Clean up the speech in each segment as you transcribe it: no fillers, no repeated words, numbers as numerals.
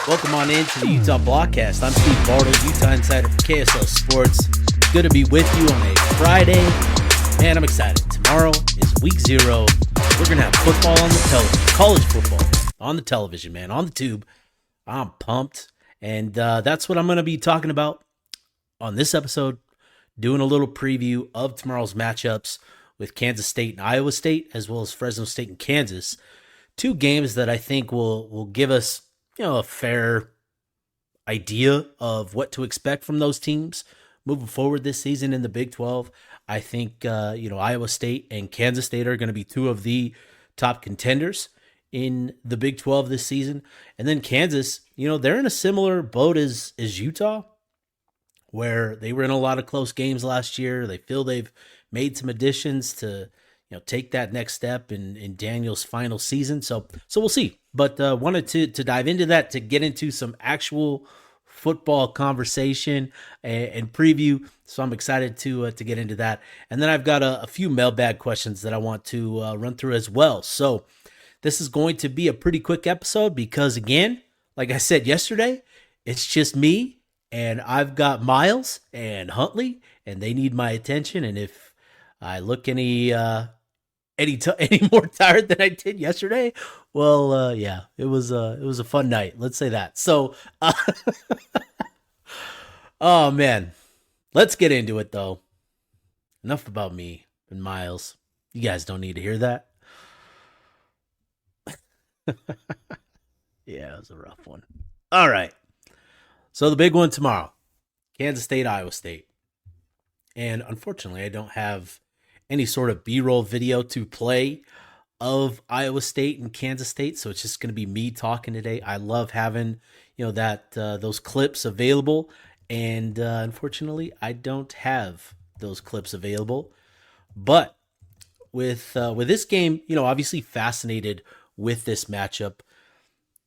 Welcome on into the Utah Blockcast. I'm Steve Bartle, Utah Insider for KSL Sports. Good to be with you on a Friday. Man, I'm excited. Tomorrow is week 0. We're going to have football on the television, college football on the television, man, on the tube. I'm pumped. And that's what I'm going to be talking about on this episode, doing a little preview of tomorrow's matchups with Kansas State and Iowa State, as well as Fresno State and Kansas. Two games that I think will give us, a fair idea of what to expect from those teams moving forward this season in the Big 12. I think, Iowa State and Kansas State are going to be two of the top contenders in the Big 12 this season. And then Kansas, they're in a similar boat as Utah, where they were in a lot of close games last year. They feel they've made some additions to, take that next step in Daniel's final season. So we'll see. But wanted to dive into that, to get into some actual football conversation and preview. So I'm excited to get into that. And then I've got a few mailbag questions that I want to run through as well. So this is going to be a pretty quick episode because, again, like I said yesterday, it's just me, and I've got Miles and Huntley, and they need my attention. And if I look any more tired than I did yesterday, well, yeah, it was a fun night. Let's say that. So, oh man, let's get into it though. Enough about me and Miles. You guys don't need to hear that. Yeah, it was a rough one. All right. So the big one tomorrow, Kansas State, Iowa State. And unfortunately, I don't have any sort of B-roll video to play of Iowa State and Kansas State. So it's just going to be me talking today. I love having, those clips available. And unfortunately, I don't have those clips available. But with this game, obviously fascinated with this matchup.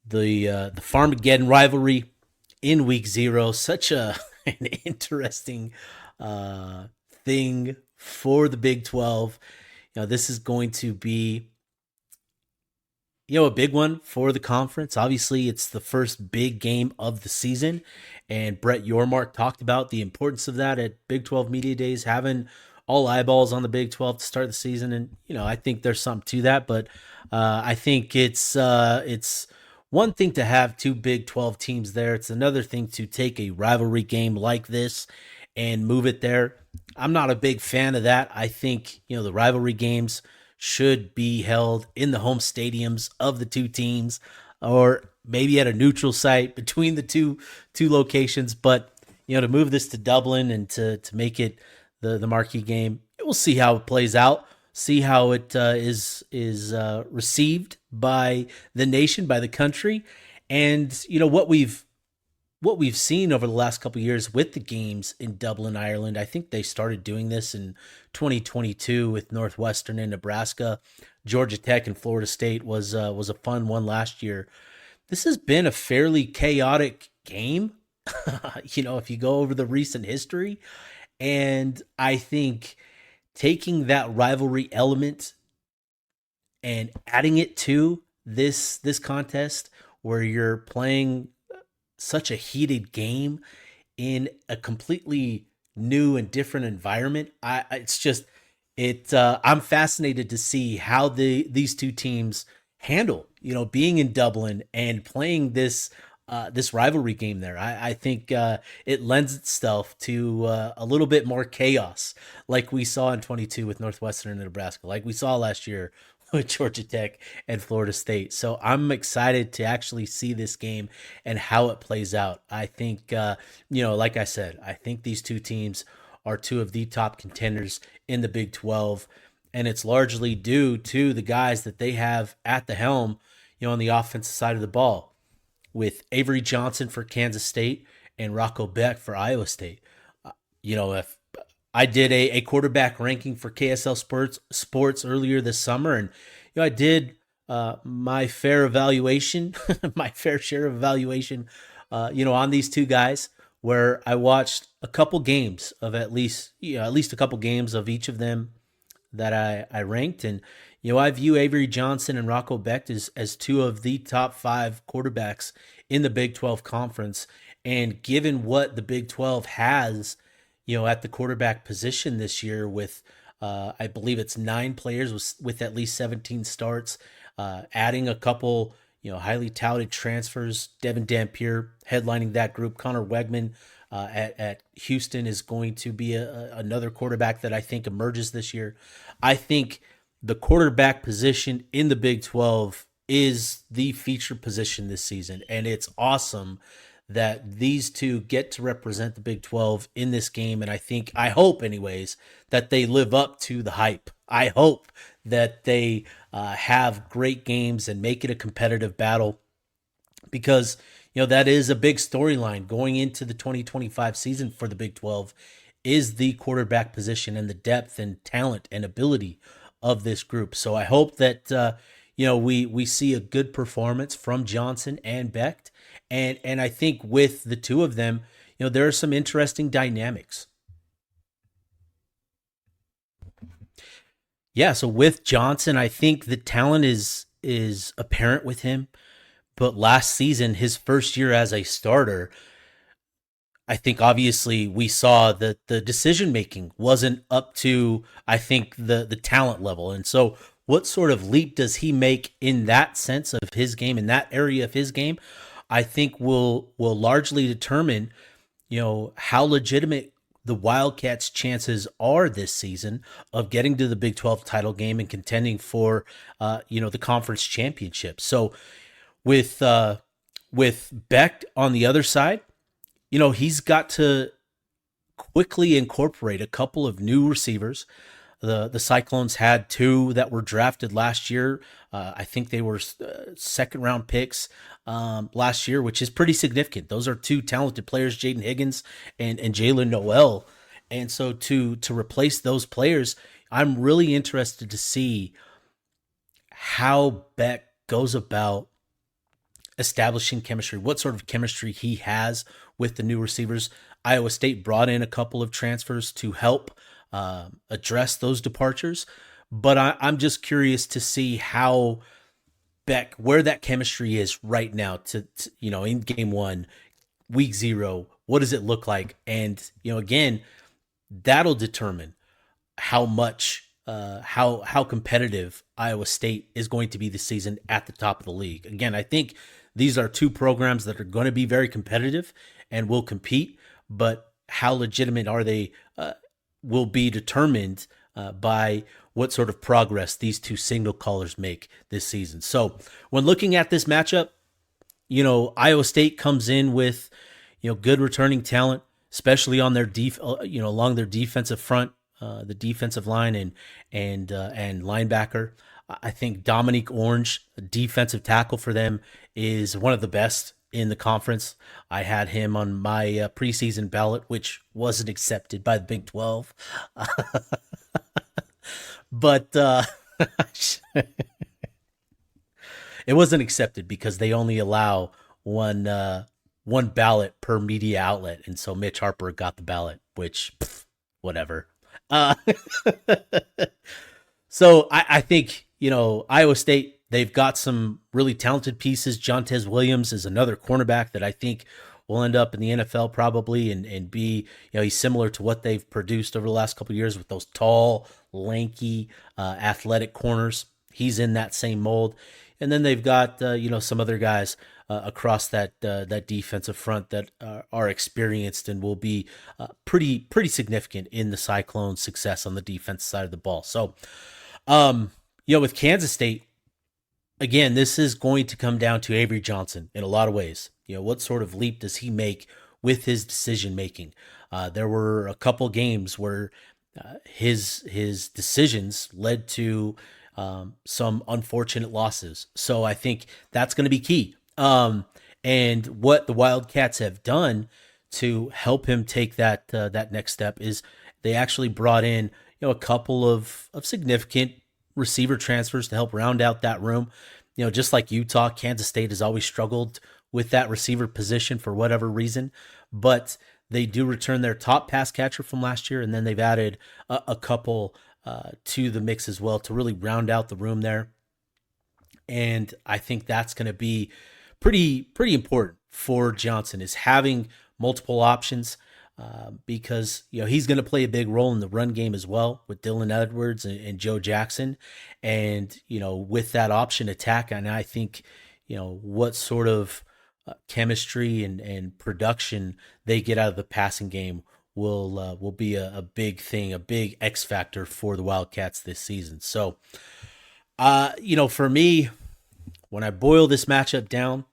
The Farmageddon rivalry in week 0, such an interesting thing for the Big 12. This is going to be, a big one for the conference. Obviously, it's the first big game of the season, and Brett Yormark talked about the importance of that at Big 12 Media Days, having all eyeballs on the Big 12 to start the season. And, I think there's something to that, but I think it's one thing to have two Big 12 teams there. It's another thing to take a rivalry game like this and move it there. I'm not a big fan of that. I think, the rivalry games should be held in the home stadiums of the two teams, or maybe at a neutral site between the two locations. But, to move this to Dublin and to make it the marquee game, we'll see how it plays out, see how it is received by the nation, by the country. And, what we've seen over the last couple of years with the games in Dublin, Ireland. I think they started doing this in 2022 with Northwestern and Nebraska. Georgia Tech and Florida State was a fun one last year. This has been a fairly chaotic game, if you go over the recent history. And I think taking that rivalry element and adding it to this contest, where you're playing such a heated game in a completely new and different environment. I'm fascinated to see how these two teams handle, being in Dublin and playing this rivalry game there. I think it lends itself to a little bit more chaos, like we saw in 22 with Northwestern and Nebraska, like we saw last year with Georgia Tech and Florida State. So I'm excited to actually see this game and how it plays out. I think, like I said, I think these two teams are two of the top contenders in the Big 12, and it's largely due to the guys that they have at the helm, on the offensive side of the ball, with Avery Johnson for Kansas State and Rocco Beck for Iowa State. If I did a quarterback ranking for KSL Sports earlier this summer, and I did my fair evaluation, my fair share of evaluation, on these two guys, where I watched a couple games of at least a couple games of each of them that I ranked. And, I view Avery Johnson and Rocco Becht as two of the top five quarterbacks in the Big 12 conference. And given what the Big 12 has, at the quarterback position this year with, I believe it's 9 players with at least 17 starts, adding a couple, highly touted transfers. Devon Dampier headlining that group. Connor Wegman at Houston is going to be another quarterback that I think emerges this year. I think the quarterback position in the Big 12 is the featured position this season, and it's awesome that these two get to represent the Big 12 in this game. And I hope anyways, that they live up to the hype. I hope that they have great games and make it a competitive battle, because, that is a big storyline going into the 2025 season for the Big 12 is the quarterback position and the depth and talent and ability of this group. So I hope that, we see a good performance from Johnson and Becht. And I think with the two of them, there are some interesting dynamics. Yeah, so with Johnson, I think the talent is apparent with him. But last season, his first year as a starter, I think obviously we saw that the decision making wasn't up to, I think, the talent level. And so what sort of leap does he make in that sense of his game, in that area of his game? I think will largely determine, how legitimate the Wildcats' chances are this season of getting to the Big 12 title game and contending for, the conference championship. So with Becht on the other side, he's got to quickly incorporate a couple of new receivers. The Cyclones had 2 that were drafted last year. I think they were second round picks last year, which is pretty significant. Those are 2 talented players, Jaden Higgins and Jalen Noel. And so to replace those players, I'm really interested to see how Becht goes about establishing chemistry, what sort of chemistry he has with the new receivers. Iowa State brought in a couple of transfers to help address those departures. But I'm just curious to see how Becht, where that chemistry is right now to in game 1, week 0, what does it look like? And, again, that'll determine how much, how competitive Iowa State is going to be this season at the top of the league. Again, I think these are 2 programs that are going to be very competitive and will compete, but how legitimate are they will be determined by what sort of progress these 2 signal callers make this season. So when looking at this matchup, Iowa State comes in with, good returning talent, especially on their along their defensive front, the defensive line and linebacker. I think Dominique Orange, a defensive tackle for them, is one of the best in the conference. I had him on my preseason ballot, which wasn't accepted by the Big 12. But it wasn't accepted because they only allow one ballot per media outlet. And so Mitch Harper got the ballot, which, whatever. So I think, Iowa State, they've got some really talented pieces. Jontez Williams is another cornerback that I think will end up in the NFL probably and be, he's similar to what they've produced over the last couple of years with those tall, lanky, athletic corners. He's in that same mold. And then they've got, some other guys across that defensive front that are experienced and will be pretty significant in the Cyclones' success on the defense side of the ball. So, with Kansas State, again, this is going to come down to Avery Johnson in a lot of ways. What sort of leap does he make with his decision making? There were a couple games where his decisions led to some unfortunate losses. So I think that's going to be key. And what the Wildcats have done to help him take that next step is they actually brought in a couple of significant receiver transfers to help round out that room. Just like Utah, Kansas State has always struggled with that receiver position for whatever reason, but they do return their top pass catcher from last year, and then they've added a couple to the mix as well to really round out the room there. And I think that's going to be pretty important for Johnson, is having multiple options, because he's going to play a big role in the run game as well with Dylan Edwards and Joe Jackson, and with that option attack. And I think what sort of chemistry and production they get out of the passing game will be a big thing, a big X factor for the Wildcats this season. So, for me, when I boil this matchup down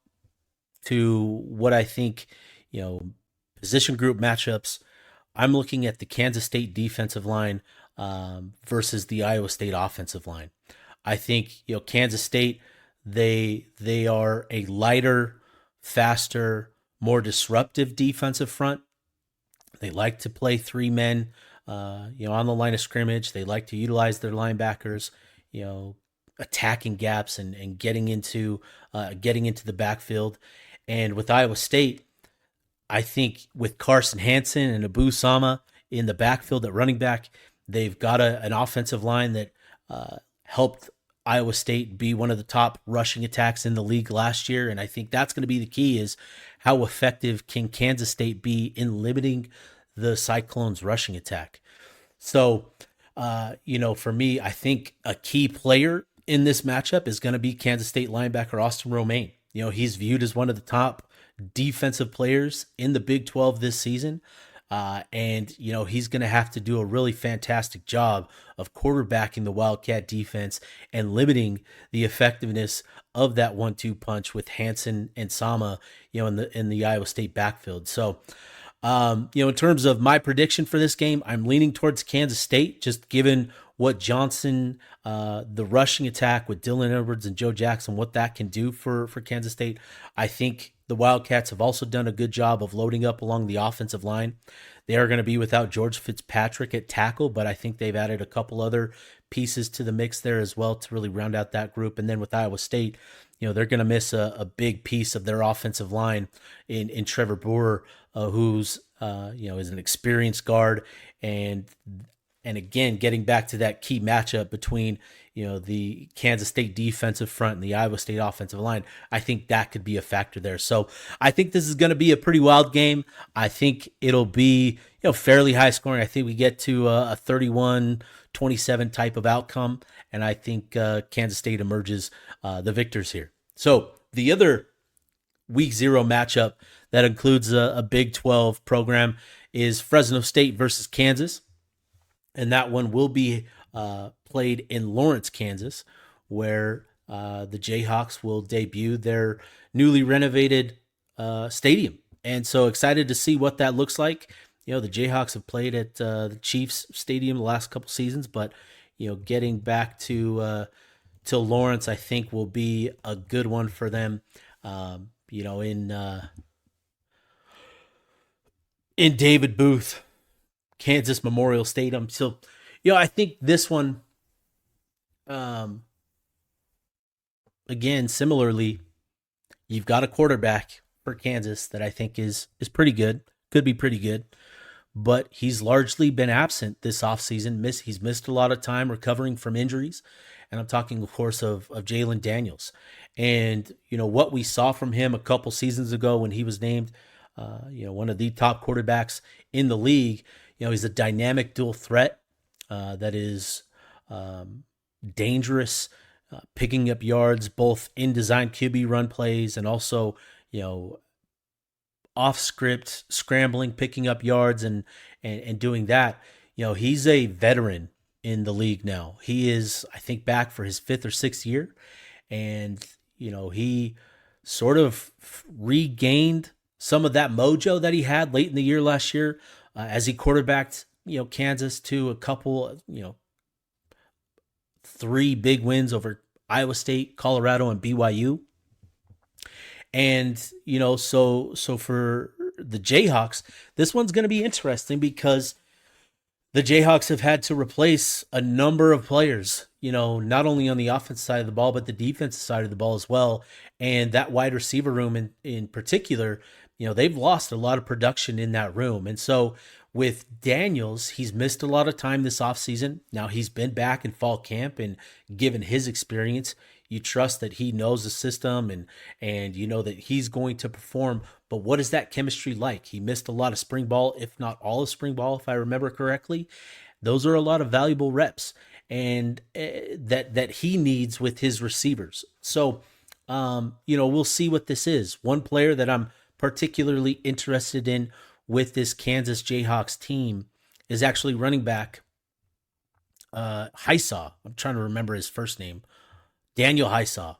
to what I think, position group matchups, I'm looking at the Kansas State defensive line versus the Iowa State offensive line. I think, Kansas State, they are a lighter, faster, more disruptive defensive front. They like to play three men, on the line of scrimmage. They like to utilize their linebackers, attacking gaps and getting into the backfield. And with Iowa State, I think with Carson Hansen and Abu Sama in the backfield at running back, they've got an offensive line that helped Iowa State be one of the top rushing attacks in the league last year. And I think that's going to be the key, is how effective can Kansas State be in limiting the Cyclones' rushing attack. So, for me, I think a key player in this matchup is going to be Kansas State linebacker Austin Romaine. He's viewed as one of the top defensive players in the Big 12 this season. And he's going to have to do a really fantastic job of quarterbacking the Wildcat defense and limiting the effectiveness of that 1-2 punch with Hansen and Sama, in the Iowa State backfield. So, in terms of my prediction for this game, I'm leaning towards Kansas State, just given what Johnson, the rushing attack with Dylan Edwards and Joe Jackson, what that can do for Kansas State. I think the Wildcats have also done a good job of loading up along the offensive line. They are going to be without George Fitzpatrick at tackle, but I think they've added a couple other pieces to the mix there as well to really round out that group. And then with Iowa State, they're going to miss a big piece of their offensive line in Trevor Boer, who's is an experienced guard, and again, getting back to that key matchup between the Kansas State defensive front and the Iowa State offensive line, I think that could be a factor there. So I think this is going to be a pretty wild game. I think it'll be fairly high scoring. I think we get to a 31-27 type of outcome, and I think Kansas State emerges the victors here. So the other Week 0 matchup that includes a Big 12 program is Fresno State versus Kansas. And that one will be played in Lawrence, Kansas, where the Jayhawks will debut their newly renovated stadium. And so excited to see what that looks like. The Jayhawks have played at the Chiefs Stadium the last couple seasons, but getting back to Lawrence, I think will be a good one for them. In David Booth, Kansas Memorial Stadium. So, I think this one, again, similarly, you've got a quarterback for Kansas that I think is pretty good, could be pretty good, but he's largely been absent this offseason. He's missed a lot of time recovering from injuries, and I'm talking, of course, of Jalen Daniels. And, what we saw from him a couple seasons ago when he was named, one of the top quarterbacks in the league. He's a dynamic dual threat that is dangerous, picking up yards both in design QB run plays and also, off script, scrambling, picking up yards and doing that. He's a veteran in the league now. He is, I think, back for his 5th or 6th year. And, he sort of regained some of that mojo that he had late in the year last year as he quarterbacked, Kansas to a couple, 3 big wins over Iowa State, Colorado, and BYU. And, so for the Jayhawks, this one's going to be interesting because the Jayhawks have had to replace a number of players, not only on the offensive side of the ball, but the defensive side of the ball as well. And that wide receiver room in particular, they've lost a lot of production in that room. And so With Daniels, he's missed a lot of time this offseason. Now he's been back in fall camp, and given his experience, you trust that he knows the system, and you know that he's going to perform. But what is that chemistry like? He missed a lot of spring ball, if not all of spring ball, if I remember correctly. Those are a lot of valuable reps, and that he needs with his receivers. So, we'll see what this is. One player that I'm particularly interested in with this Kansas Jayhawks team is actually running back Hysaw. I'm trying to remember his first name. Daniel Hysaw.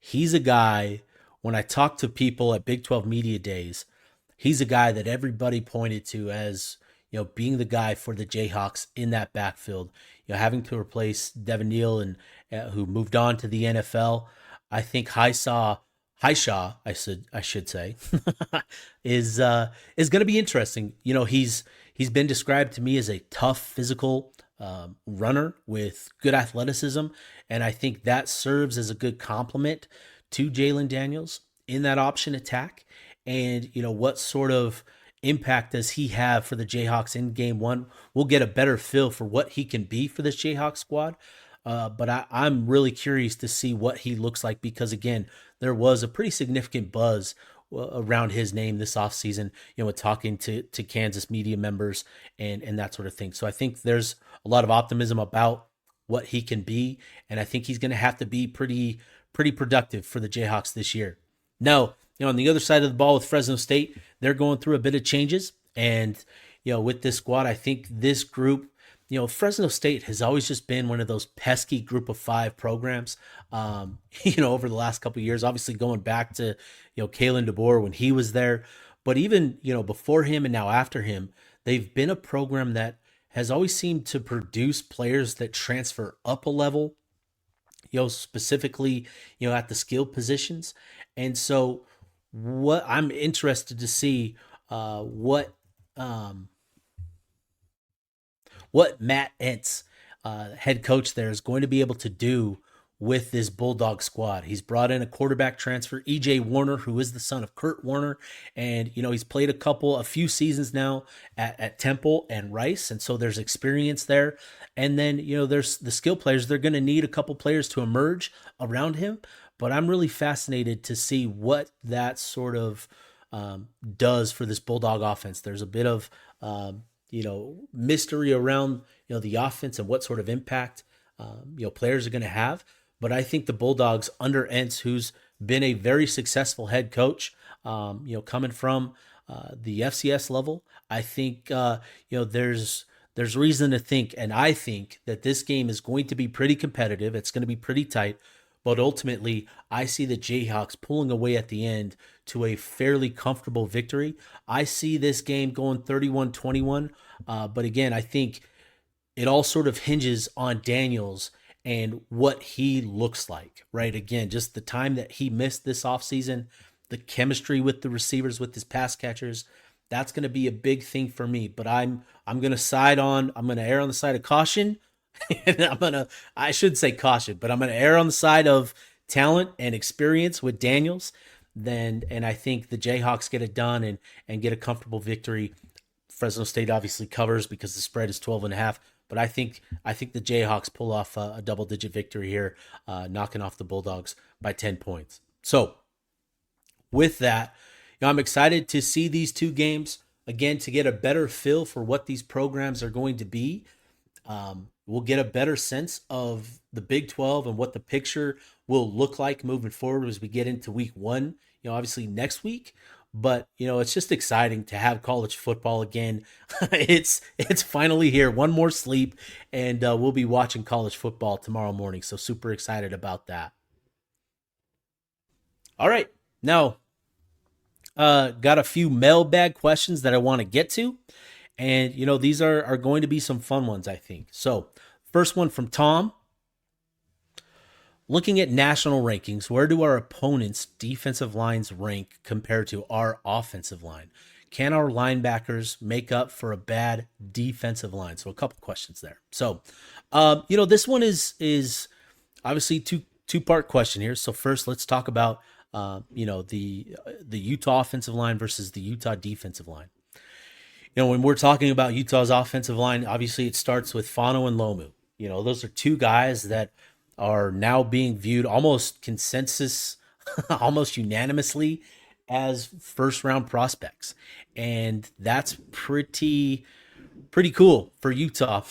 He's a guy, when I talk to people at Big 12 Media Days, he's a guy that everybody pointed to as, being the guy for the Jayhawks in that backfield, having to replace Devon Neal and who moved on to the NFL. I think Hishaw, I should say, is going to be interesting. He's been described to me as a tough physical runner with good athleticism, and I think that serves as a good complement to Jalen Daniels in that option attack. And what sort of impact does he have for the Jayhawks in game one? We'll get a better feel for what he can be for this Jayhawks squad. But I'm really curious to see what he looks like, because again, there was a pretty significant buzz around his name this offseason, with talking to Kansas media members and that sort of thing. So I think there's a lot of optimism about what he can be, and I think he's going to have to be pretty productive for the Jayhawks this year. Now, on the other side of the ball with Fresno State, they're going through a bit of changes, and with this squad, I think this group, Fresno State has always just been one of those pesky group of five programs, over the last couple of years, obviously going back to, Kalen DeBoer when he was there, but even, before him and now after him, they've been a program that has always seemed to produce players that transfer up a level, specifically, at the skill positions. And so what I'm interested to see, what Matt Entz, head coach there, is going to be able to do with this Bulldog squad. He's brought in a quarterback transfer, EJ Warner, who is the son of Kurt Warner. And, he's played a few seasons now at Temple and Rice. And so there's experience there. And then, there's the skill players. They're going to need a couple players to emerge around him. But I'm really fascinated to see what that sort of does for this Bulldog offense. There's a bit of, mystery around, the offense and what sort of impact, players are going to have. But I think the Bulldogs under Entz, who's been a very successful head coach, coming from the FCS level, I think, there's reason to think, and I think that this game is going to be pretty competitive. It's going to be pretty tight. But ultimately, I see the Jayhawks pulling away at the end to a fairly comfortable victory. I see this game going 31-21. But again, I think it all sort of hinges on Daniels and what he looks like, right? Again, just the time that he missed this offseason, the chemistry with the receivers, with his pass catchers, that's going to be a big thing for me. But I'm going to err on the side of caution. And I should say caution, but I'm going to err on the side of talent and experience with Daniels. And I think the Jayhawks get it done and get a comfortable victory. Fresno State obviously covers because the spread is 12.5. But I think the Jayhawks pull off a double-digit victory here, knocking off the Bulldogs by 10 points. So with that, I'm excited to see these two games, again, to get a better feel for what these programs are going to be. We'll get a better sense of the Big 12 and what the picture will look like moving forward as we get into week one, obviously next week. But, it's just exciting to have college football again. It's finally here. One more sleep, and we'll be watching college football tomorrow morning. So super excited about that. All right. Now, got a few mailbag questions that I want to get to. And, these are going to be some fun ones, I think. So first one from Tom. Looking at national rankings, where do our opponents' defensive lines rank compared to our offensive line? Can our linebackers make up for a bad defensive line? So a couple questions there. So, this one is obviously two-part question here. So first, let's talk about, the Utah offensive line versus the Utah defensive line. when we're talking about Utah's offensive line, obviously it starts with Fano and Lomu. Those are two guys that are now being viewed almost consensus, almost unanimously as first round prospects. And that's pretty cool for Utah.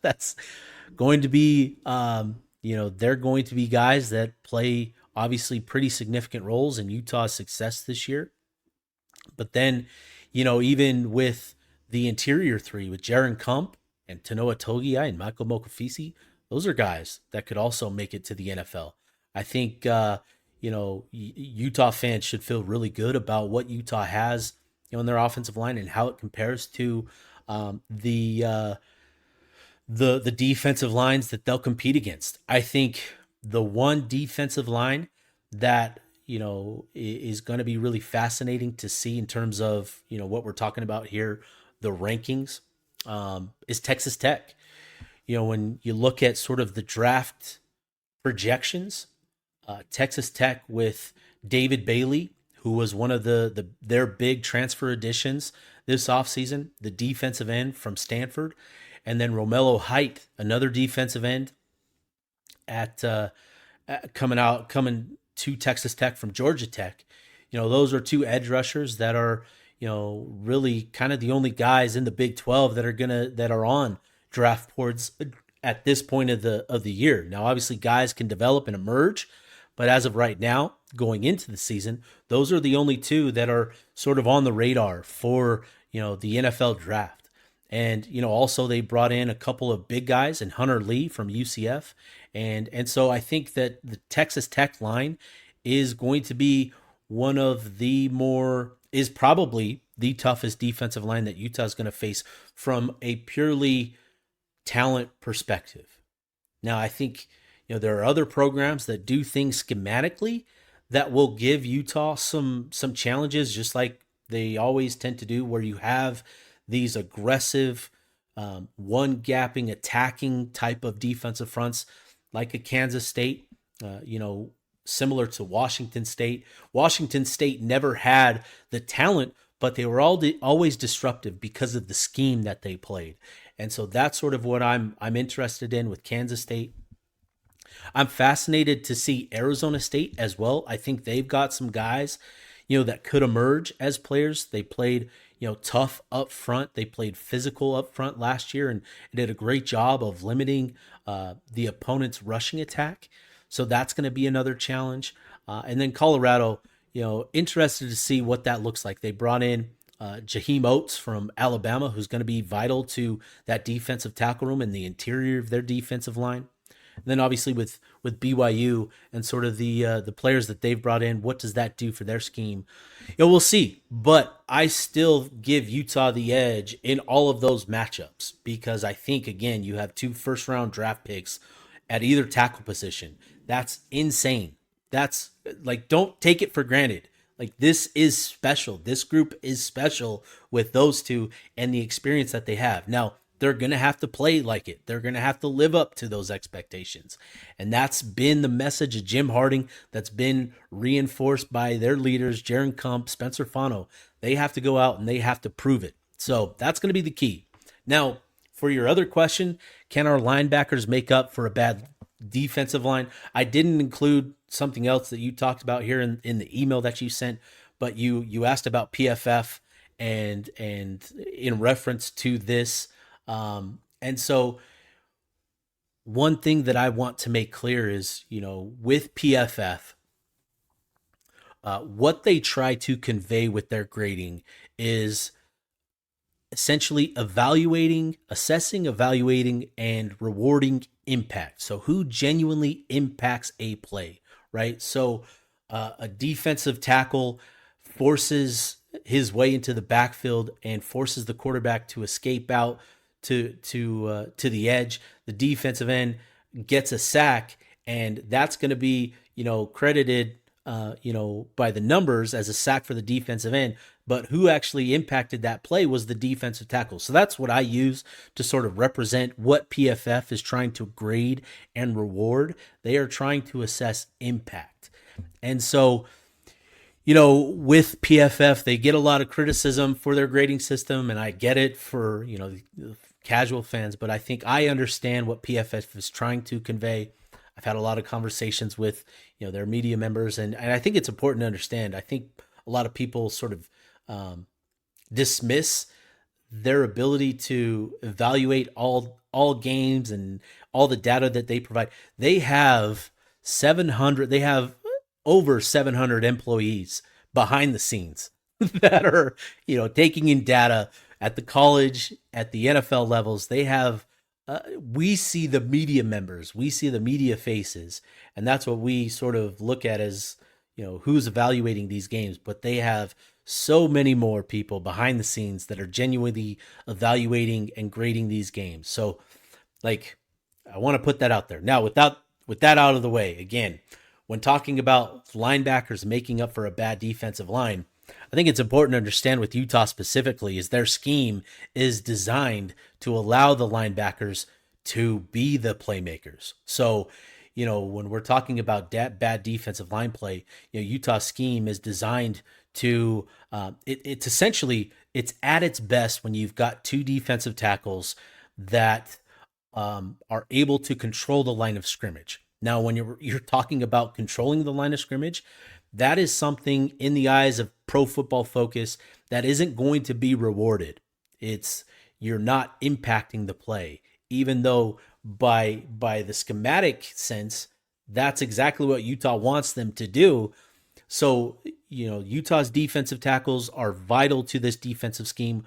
That's going to be, they're going to be guys that play obviously pretty significant roles in Utah's success this year. But then, even with the interior three, with Jaron Kump and Tanoa Togiai and Michael Mokafisi, those are guys that could also make it to the NFL. I think, Utah fans should feel really good about what Utah has, in their offensive line and how it compares to the defensive lines that they'll compete against. I think the one defensive line that is going to be really fascinating to see in terms of what we're talking about here, the rankings, is Texas Tech. When you look at sort of the draft projections, Texas Tech with David Bailey, who was one of their big transfer additions this offseason, the defensive end from Stanford, and then Romello Height, another defensive end coming to Texas Tech from Georgia Tech. Those are two edge rushers that are, really kind of the only guys in the Big 12 that are on draft boards at this point of the year. Now, obviously, guys can develop and emerge, but as of right now, going into the season, those are the only two that are sort of on the radar for the NFL draft. And also they brought in a couple of big guys and Hunter Lee from UCF, and so I think that the Texas Tech line is going to be is probably the toughest defensive line that Utah is going to face from a purely talent perspective. Now, I think there are other programs that do things schematically that will give Utah some challenges, just like they always tend to do, where you have these aggressive, one-gapping, attacking type of defensive fronts like a Kansas State, similar to Washington State. Washington State never had the talent, but they were always disruptive because of the scheme that they played. And so that's sort of what I'm interested in with Kansas State. I'm fascinated to see Arizona State as well. I think they've got some guys, that could emerge as players. They played, tough up front. They played physical up front last year and did a great job of limiting the opponent's rushing attack. So that's going to be another challenge. And then Colorado, interested to see what that looks like. They brought in Jaheim Oates from Alabama, who's going to be vital to that defensive tackle room and the interior of their defensive line. And then obviously with BYU and sort of the players that they've brought in, what does that do for their scheme? We'll see. But I still give Utah the edge in all of those matchups because I think, again, you have 2 first-round draft picks at either tackle position. That's insane. That's don't take it for granted. This is special. This group is special with those two and the experience that they have. Now, they're going to have to play like it. They're going to have to live up to those expectations. And that's been the message of Jim Harding that's been reinforced by their leaders, Jaron Kump, Spencer Fano. They have to go out and they have to prove it. So that's going to be the key. Now, for your other question, can our linebackers make up for a bad defensive line? I didn't include something else that you talked about here in the email that you sent, but you asked about PFF and in reference to this. And so one thing that I want to make clear is, with PFF, what they try to convey with their grading is essentially assessing, evaluating, and rewarding impact. So who genuinely impacts a play, right? So a defensive tackle forces his way into the backfield and forces the quarterback to escape out to the edge. The defensive end gets a sack, and that's going to be, credited, by the numbers as a sack for the defensive end. But who actually impacted that play was the defensive tackle. So that's what I use to sort of represent what PFF is trying to grade and reward. They are trying to assess impact. And so, With PFF, they get a lot of criticism for their grading system, and I get it for, the casual fans, but I think I understand what PFF is trying to convey. I've had a lot of conversations with, their media members, and I think it's important to understand. I think a lot of people sort of dismiss their ability to evaluate all games and all the data that they provide. They have over 700 employees behind the scenes that are, taking in data at the college, at the NFL levels. They have, we see the media members, we see the media faces, and that's what we sort of look at as, who's evaluating these games. But they have so many more people behind the scenes that are genuinely evaluating and grading these games. So, I want to put that out there. Now, with that out of the way, again, when talking about linebackers making up for a bad defensive line, I think it's important to understand with Utah specifically is their scheme is designed to allow the linebackers to be the playmakers. So, when we're talking about bad defensive line play, Utah's scheme is designed to, it's essentially, it's at its best when you've got two defensive tackles that are able to control the line of scrimmage. Now, when you're talking about controlling the line of scrimmage, that is something in the eyes of Pro Football Focus that isn't going to be rewarded. You're not impacting the play, even though by the schematic sense, that's exactly what Utah wants them to do. So, Utah's defensive tackles are vital to this defensive scheme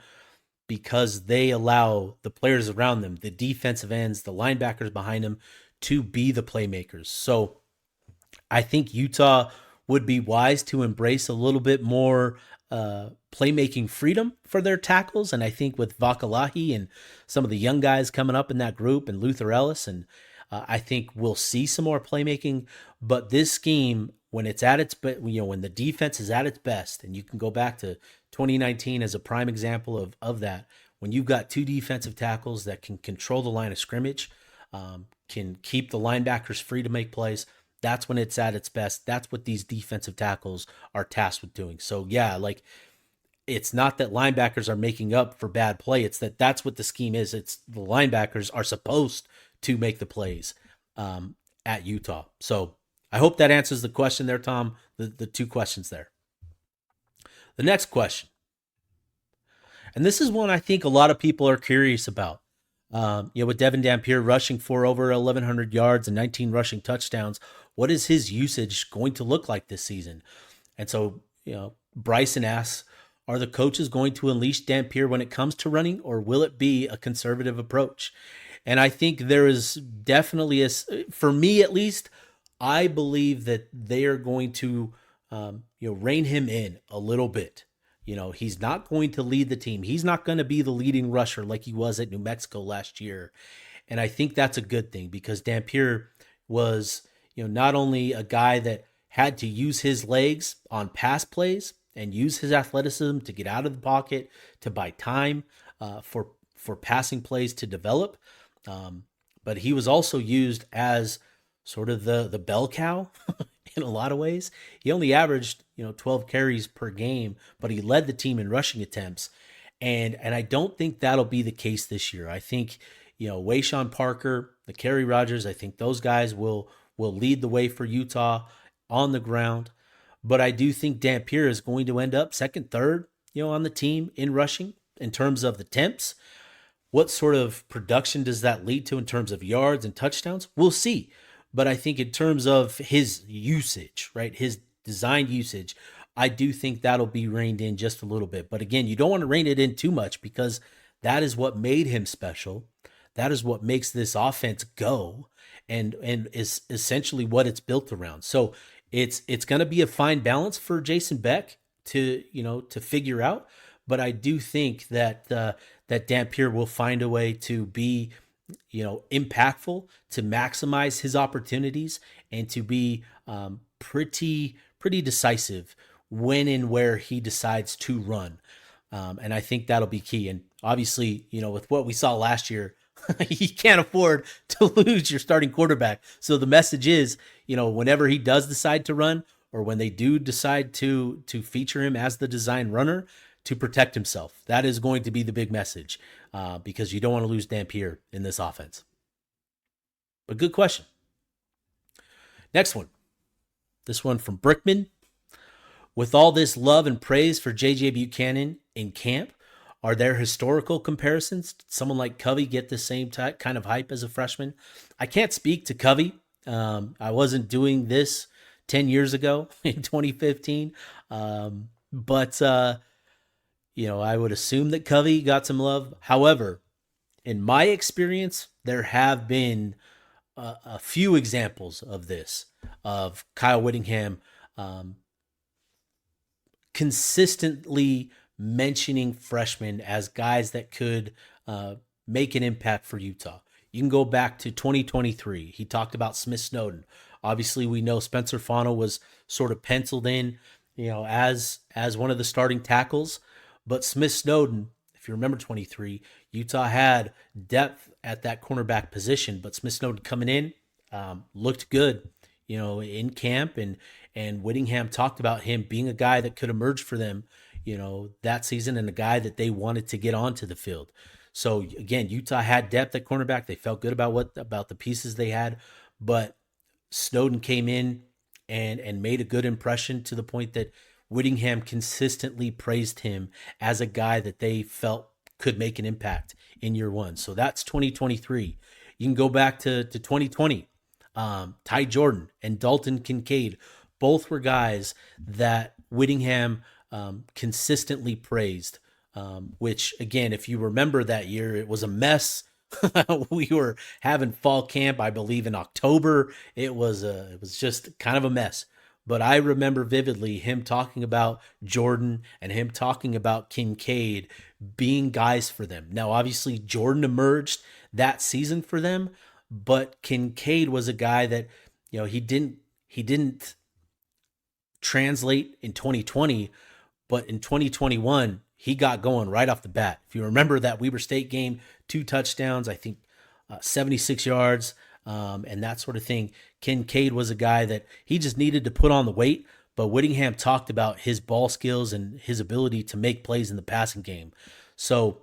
because they allow the players around them, the defensive ends, the linebackers behind them, to be the playmakers. So I think Utah would be wise to embrace a little bit more playmaking freedom for their tackles. And I think with Vakalahi and some of the young guys coming up in that group and Luther Ellis, and I think we'll see some more playmaking. But this scheme, when it's at its, when the defense is at its best, and you can go back to 2019 as a prime example of that, when you've got two defensive tackles that can control the line of scrimmage, can keep the linebackers free to make plays, that's when it's at its best. That's what these defensive tackles are tasked with doing. So yeah, it's not that linebackers are making up for bad play. It's that's what the scheme is. It's the linebackers are supposed to make the plays at Utah. So I hope that answers the question there, Tom, the two questions there. The next question, and this is one I think a lot of people are curious about. With Devon Dampier rushing for over 1,100 yards and 19 rushing touchdowns, what is his usage going to look like this season? And so, Bryson asks, are the coaches going to unleash Dampier when it comes to running, or will it be a conservative approach? And I think there is definitely for me at least, I believe that they are going to, rein him in a little bit. He's not going to lead the team. He's not going to be the leading rusher like he was at New Mexico last year. And I think that's a good thing because Dampier was, not only a guy that had to use his legs on pass plays and use his athleticism to get out of the pocket, to buy time for passing plays to develop. But he was also used as sort of the bell cow in a lot of ways. He only averaged, 12 carries per game, but he led the team in rushing attempts. And I don't think that'll be the case this year. I think, Wayshawn Parker, the Kerry Rogers, I think those guys will lead the way for Utah on the ground. But I do think Dampier is going to end up second, third, on the team in rushing in terms of the attempts. What sort of production does that lead to in terms of yards and touchdowns? We'll see. But I think in terms of his usage, right, his designed usage, I do think that'll be reined in just a little bit. But again, you don't want to rein it in too much because that is what made him special. That is what makes this offense go and is essentially what it's built around. So it's going to be a fine balance for Jason Beck to figure out. But I do think that that Dampier will find a way to be impactful, to maximize his opportunities, and to be pretty decisive when and where he decides to run. And I think that'll be key. And obviously, with what we saw last year, you can't afford to lose your starting quarterback. So the message is, whenever he does decide to run, or when they do decide to feature him as the design runner, to protect himself. That is going to be the big message, because you don't want to lose Dampier in this offense. But good question. Next one. This one from Brickman. With all this love and praise for J.J. Buchanan in camp, are there historical comparisons? Did someone like Covey get the same kind of hype as a freshman? I can't speak to Covey. I wasn't doing this 10 years ago in 2015. But I would assume that Covey got some love. However, in my experience, there have been a few examples of this, of Kyle Whittingham consistently mentioning freshmen as guys that could make an impact for Utah. You can go back to 2023. He talked about Smith Snowden. Obviously, we know Spencer Fano was sort of penciled in, as one of the starting tackles. But Smith Snowden, if you remember 23, Utah had depth at that cornerback position, but Smith Snowden coming in looked good, in camp, and Whittingham talked about him being a guy that could emerge for them, that season, and a guy that they wanted to get onto the field. So again, Utah had depth at cornerback. They felt good about the pieces they had, but Snowden came in and made a good impression, to the point that Whittingham consistently praised him as a guy that they felt could make an impact in year one. So that's 2023. You can go back to 2020. Ty Jordan and Dalton Kincaid, both were guys that Whittingham consistently praised, which, again, if you remember that year, it was a mess. We were having fall camp, I believe, in October. It was just kind of a mess. But I remember vividly him talking about Jordan and him talking about Kincaid being guys for them. Now, obviously, Jordan emerged that season for them, but Kincaid was a guy that, he didn't translate in 2020, but in 2021, he got going right off the bat. If you remember that Weber State game, 2 touchdowns, I think 76 yards, and that sort of thing. Kincaid was a guy that he just needed to put on the weight, but Whittingham talked about his ball skills and his ability to make plays in the passing game. So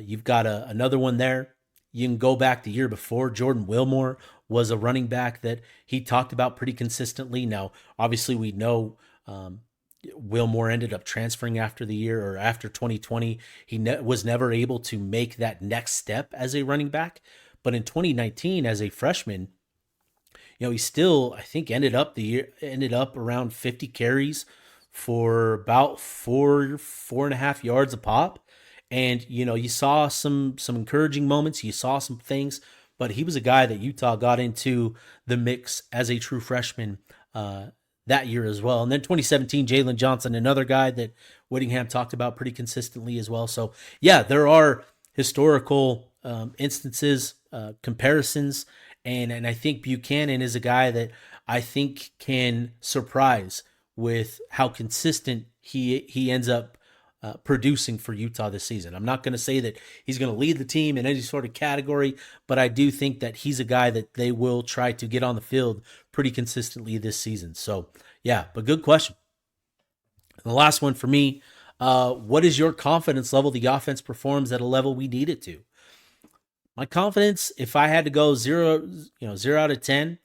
you've got another one there. You can go back the year before. Jordan Wilmore was a running back that he talked about pretty consistently. Now, obviously, we know Wilmore ended up transferring after the year, or after 2020. He was never able to make that next step as a running back. But in 2019, as a freshman, he still, I think, ended up around 50 carries for about 4.5 yards a pop. And, you saw some encouraging moments. You saw some things, but he was a guy that Utah got into the mix as a true freshman that year as well. And then 2017, Jalen Johnson, another guy that Whittingham talked about pretty consistently as well. So, yeah, there are historical instances, comparisons, and I think Buchanan is a guy that I think can surprise with how consistent he ends up producing for Utah this season. I'm not going to say that he's going to lead the team in any sort of category, but I do think that he's a guy that they will try to get on the field pretty consistently this season. So, yeah, but good question. And the last one for me, what is your confidence level the offense performs at a level we need it to? My confidence, if I had to go 0 out of 10,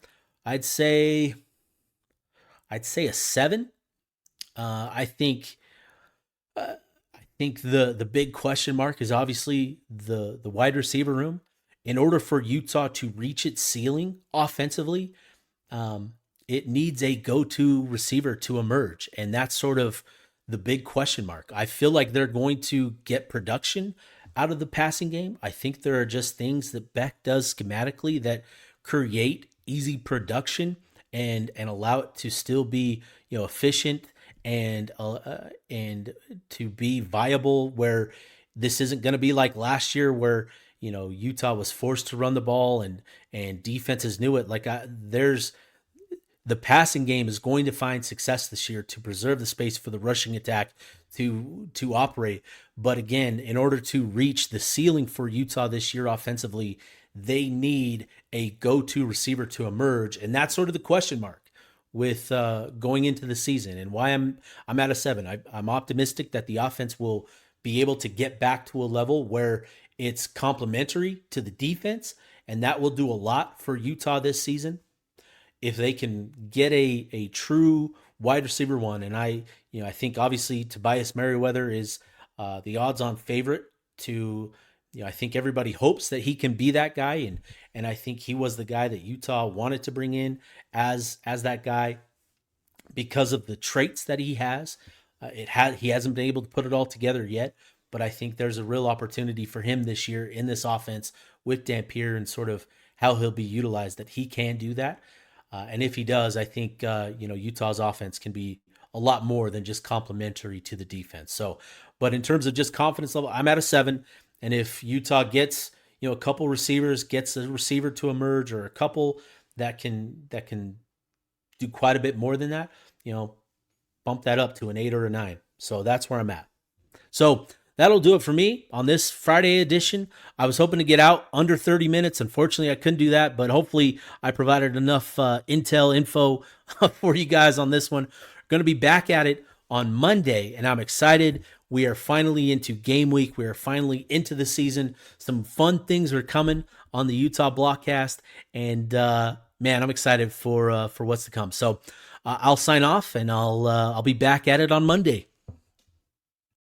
I'd say a 7. I think the big question mark is obviously the wide receiver room. In order for Utah to reach its ceiling offensively, it needs a go-to receiver to emerge, and that's sort of the big question mark. I feel like they're going to get production out of the passing game. I think there are just things that Beck does schematically that create easy production and allow it to still be efficient and to be viable, where this isn't going to be like last year where Utah was forced to run the ball and defenses knew it. The passing game is going to find success this year to preserve the space for the rushing attack to operate. But again, in order to reach the ceiling for Utah this year offensively, they need a go-to receiver to emerge. And that's sort of the question mark. with going into the season, and why I'm at a 7. I'm optimistic that the offense will be able to get back to a level where it's complementary to the defense, and that will do a lot for Utah this season if they can get a true wide receiver one. And I think obviously Tobias Merriweather is the odds-on favorite to. I think everybody hopes that he can be that guy, and I think he was the guy that Utah wanted to bring in as that guy because of the traits that he has. He hasn't been able to put it all together yet, but I think there's a real opportunity for him this year in this offense with Dampier and sort of how he'll be utilized, that he can do that. And if he does, I think Utah's offense can be a lot more than just complementary to the defense. So, but in terms of just confidence level, I'm at a 7. And if Utah gets a couple receivers, gets a receiver to emerge, or a couple that can do quite a bit more than that, bump that up to an 8 or a 9. So that's where I'm at. So that'll do it for me on this Friday edition. I was hoping to get out under 30 minutes. Unfortunately, I couldn't do that, but hopefully I provided enough info for you guys on this one. Going to be back at it on Monday, and I'm excited. We are finally into game week. We are finally into the season. Some fun things are coming on the Utah Blockcast, and man, I'm excited for what's to come. So I'll sign off, and I'll be back at it on Monday.